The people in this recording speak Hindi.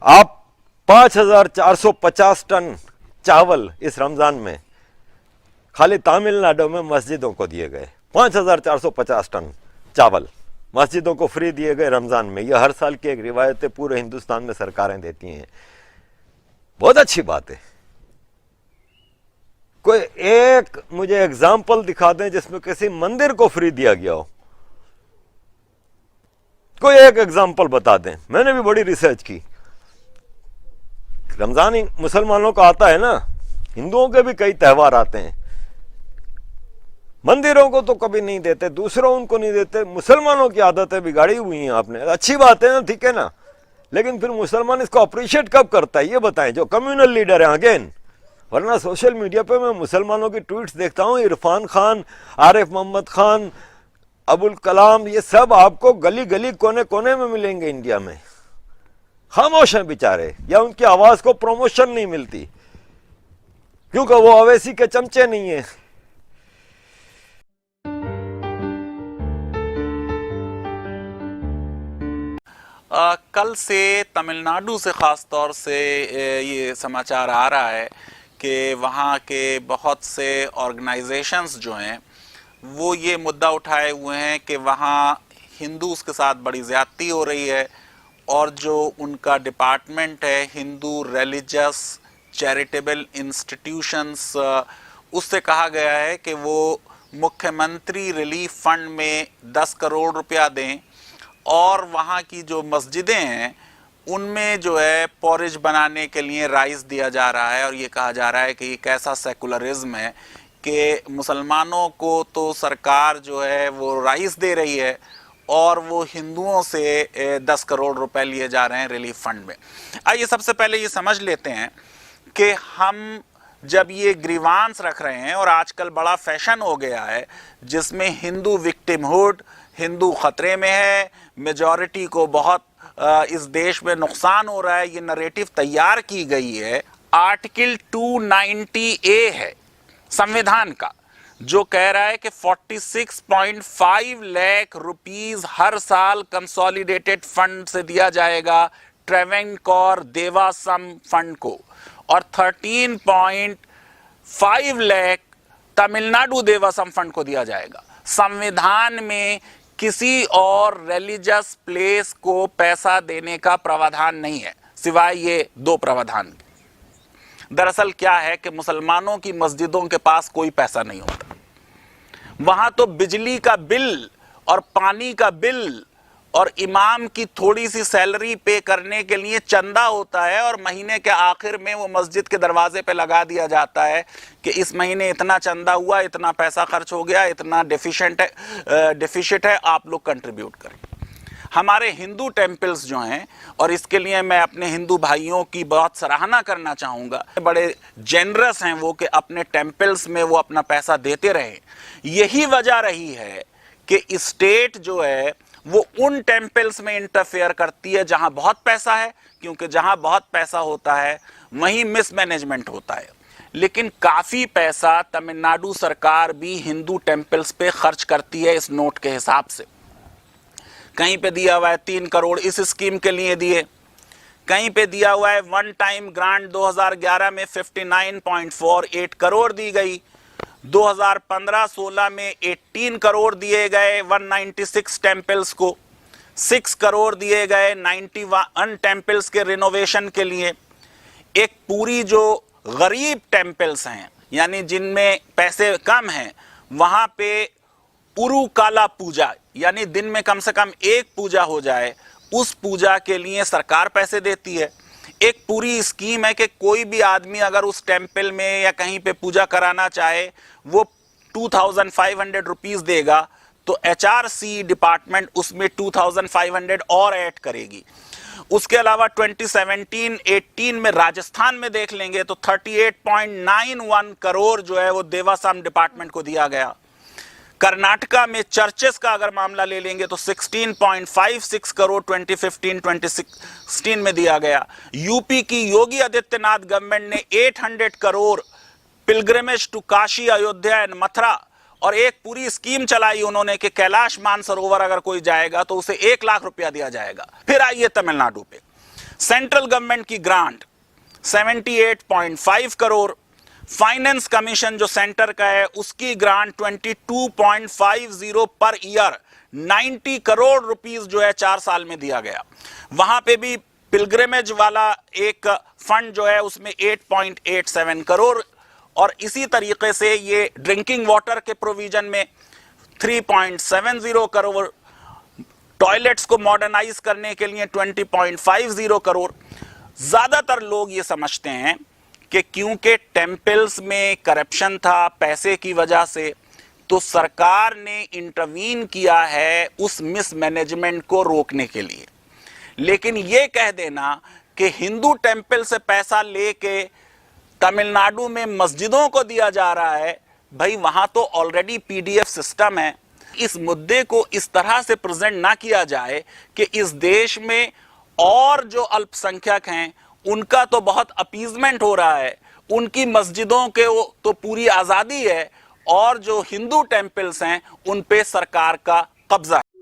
आप 5,450 टन चावल इस रमज़ान में खाली तमिलनाडु में मस्जिदों को दिए गए। 5,450 टन चावल मस्जिदों को फ्री दिए गए रमज़ान में। यह हर साल की एक रिवायत है, पूरे हिंदुस्तान में सरकारें देती हैं। बहुत अच्छी बात है। कोई एक मुझे एग्जाम्पल दिखा दें जिसमें किसी मंदिर को फ्री दिया गया हो। कोई एक एग्जाम्पल बता दें। मैंने भी बड़ी रिसर्च की। रमजान ही मुसलमानों का आता है ना, हिंदुओं के भी कई त्यौहार आते हैं। मंदिरों को तो कभी नहीं देते, दूसरों उनको नहीं देते। मुसलमानों की आदतें बिगाड़ी हुई हैं आपने। अच्छी बात है ना, ठीक है ना, लेकिन फिर मुसलमान इसको अप्रिशिएट कब करता है ये बताएं, जो कम्युनल लीडर है अगेन। वरना सोशल मीडिया पे मैं मुसलमानों की ट्वीट्स देखता हूं, इरफान खान, आरिफ मोहम्मद खान, अबुल कलाम, ये सब आपको गली गली कोने कोने में मिलेंगे इंडिया में। खामोश हैं बेचारे, या उनकी आवाज को प्रमोशन नहीं मिलती क्योंकि वो अवैसी के चमचे नहीं है। कल से तमिलनाडु से ख़ास तौर से ये समाचार आ रहा है कि वहाँ के बहुत से ऑर्गेनाइजेशंस जो हैं वो ये मुद्दा उठाए हुए हैं कि वहाँ हिंदूज़ के साथ बड़ी ज़्यादती हो रही है, और जो उनका डिपार्टमेंट है हिंदू रिलीजियस चैरिटेबल इंस्टीट्यूशंस, उससे कहा गया है कि वो मुख्यमंत्री रिलीफ फंड में 10 करोड़ रुपया दें, और वहाँ की जो मस्जिदें हैं उनमें जो है पॉरेज बनाने के लिए राइस दिया जा रहा है। और ये कहा जा रहा है कि ये कैसा सेकुलरिज्म है कि मुसलमानों को तो सरकार जो है वो राइस दे रही है और वो हिंदुओं से 10 करोड़ रुपए लिए जा रहे हैं रिलीफ फंड में। आइए सबसे पहले ये समझ लेते हैं कि हम जब ये ग्रीवांस रख रहे हैं, और आजकल बड़ा फैशन हो गया है जिसमें हिंदू विक्टिमहुड, हिंदू खतरे में है, मेजॉरिटी को बहुत इस देश में नुकसान हो रहा है, ये नरेटिव तैयार की गई है। आर्टिकल 290A है संविधान का, जो कह रहा है कि 46.5 लाख रुपीस हर साल कंसोलिडेटेड फंड से दिया जाएगा ट्रेवेंकोर देवासम फंड को, और 13.5 लाख तमिलनाडु देवासम फंड को दिया जाएगा। संविधान में किसी और रिलीजियस प्लेस को पैसा देने का प्रावधान नहीं है सिवाय ये 2 प्रावधान। दरअसल क्या है कि मुसलमानों की मस्जिदों के पास कोई पैसा नहीं होता। वहां तो बिजली का बिल और पानी का बिल और इमाम की थोड़ी सी सैलरी पे करने के लिए चंदा होता है, और महीने के आखिर में वो मस्जिद के दरवाजे पे लगा दिया जाता है कि इस महीने इतना चंदा हुआ, इतना पैसा खर्च हो गया, इतना डेफिशिट है, आप लोग कंट्रीब्यूट करें। हमारे हिंदू टेम्पल्स जो हैं, और इसके लिए मैं अपने हिंदू भाइयों की बहुत सराहना करना चाहूँगा, बड़े जेनरस हैं वो कि अपने टेम्पल्स में वो अपना पैसा देते रहे। यही वजह रही है कि स्टेट जो है वो उन टेम्पल्स में इंटरफेयर करती है जहां बहुत पैसा है, क्योंकि जहां बहुत पैसा होता है वहीं मिसमैनेजमेंट होता है। लेकिन काफ़ी पैसा तमिलनाडु सरकार भी हिंदू टेम्पल्स पे खर्च करती है इस नोट के हिसाब से। कहीं पे दिया हुआ है 3 करोड़ इस स्कीम के लिए दिए, कहीं पे दिया हुआ है वन टाइम ग्रांट 2011 में 59.48 करोड़ दी गई, 2015-16 में 18 करोड़ दिए गए 196 टेम्पल्स को, 6 करोड़ दिए गए 91 टेम्पल्स के रिनोवेशन के लिए। एक पूरी जो गरीब टेम्पल्स हैं, यानी जिनमें पैसे कम हैं, वहाँ पे उरुकाला पूजा, यानी दिन में कम से कम एक पूजा हो जाए, उस पूजा के लिए सरकार पैसे देती है। एक पूरी स्कीम है कि कोई भी आदमी अगर उस टेम्पल में या कहीं पे पूजा कराना चाहे वो 2500 रुपीस देगा, तो HRC डिपार्टमेंट उसमें 2500 और ऐड करेगी। उसके अलावा 2017-18 में राजस्थान में देख लेंगे तो 38.91 करोड़ जो है वो देवासम डिपार्टमेंट को दिया गया। कर्नाटका में चर्चेस का अगर मामला ले लेंगे तो 16.56 करोड़ 2015-2016 में दिया गया। यूपी की योगी आदित्यनाथ गवर्नमेंट ने 800 crore pilgrimage to Kashi, Ayodhya and Mathura, और एक पूरी स्कीम चलाई उन्होंने कि कैलाश मानसरोवर अगर कोई जाएगा तो उसे 1 लाख रुपया दिया जाएगा। फिर आइए तमिलनाडु पे, सेंट्रल गवर्नमेंट की ग्रांट 78.5 करोड़, फाइनेंस कमीशन जो सेंटर का है उसकी grant 22.50 per year 90 crore rupees जो है 4 साल में दिया गया। वहां पे भी पिलग्रिमेज वाला एक फंड जो है उसमें 8.87 करोड़, और इसी तरीके से ये ड्रिंकिंग वाटर के प्रोविजन में 3.70 करोड़, टॉयलेट्स को मॉडर्नाइज करने के लिए 20.50 करोड़। ज्यादातर लोग ये समझते हैं कि क्योंकि टेम्पल्स में करप्शन था पैसे की वजह से, तो सरकार ने इंटरवीन किया है उस मिसमैनेजमेंट को रोकने के लिए। लेकिन ये कह देना कि हिंदू टेम्पल से पैसा लेके तमिलनाडु में मस्जिदों को दिया जा रहा है, भाई वहां तो ऑलरेडी पीडीएफ सिस्टम है। इस मुद्दे को इस तरह से प्रेजेंट ना किया जाए कि इस देश में और जो अल्पसंख्यक हैं उनका तो बहुत अपीजमेंट हो रहा है, उनकी मस्जिदों के तो पूरी आजादी है, और जो हिंदू टेम्पल्स हैं उन पे सरकार का कब्जा है।